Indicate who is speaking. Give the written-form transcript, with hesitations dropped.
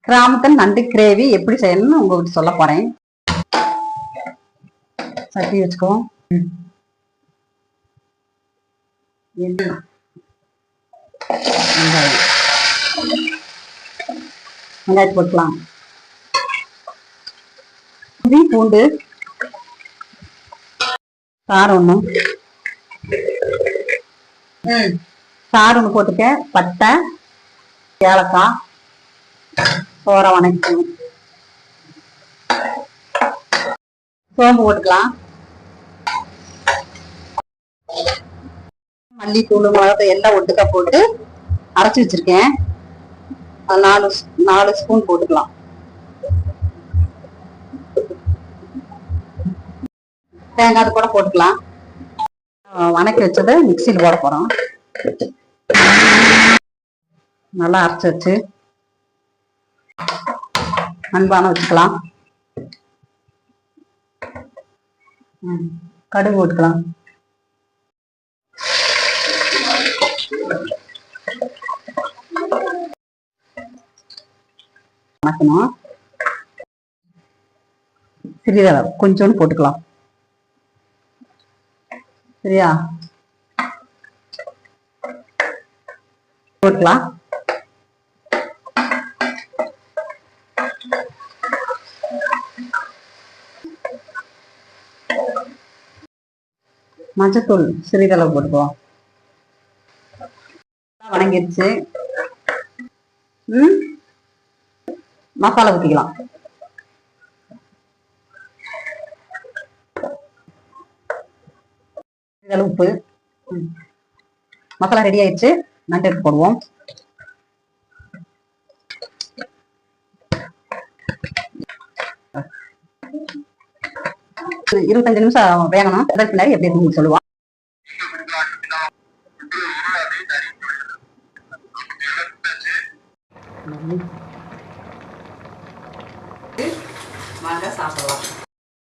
Speaker 1: கிராமத்தில் நண்டு கிரேவி எப்படி செய்யணும்னு உங்ககிட்ட சொல்ல போறேன். சட்டி வச்சுக்குவோம். வெங்காயம் வெங்காயத்தை போட்டுக்கலாம். இஞ்சி பூண்டு காரம் ஒன்றும் சாறு ஒன்று போட்டுக்க. பட்டை ஏலக்காய் சோறை வணக்கணும். சோம்பு போட்டுக்கலாம். மல்லித்தூள் மிளகாய் எல்லாம் ஒட்டுக்கா போட்டு அரைச்சி வச்சிருக்கேன். அது 4 ஸ்பூன் போட்டுக்கலாம். தேங்காய் கூட போட்டுக்கலாம். வணக்கி வச்சதை மிக்சியில் போட போறோம். நல்லா அரைச்சி வச்சு மண்பானை வச்சுக்கலாம். கடுகு போட்டுக்கலாம். வணக்கணும். சிறிதளவு கொஞ்சோண்டு போட்டுக்கலாம். சரியா? போட்டுக்கலாம். மஞ்சத்தூள் சிறிதளவு போட்டுக்குவோம். வணங்கிடுச்சு. மசாலா ஊற்றிக்கலாம். உப்பு. மசாலா ரெடி ஆயிடுச்சு. நண்டு எடுத்து போடுவோம். ஒரு 25 நிமிஷம் வேகணும். அதற்கு பின்னாடி எப்படி இருக்குன்னு சொல்லுவான். வாங்க சாப்பிடலாம்.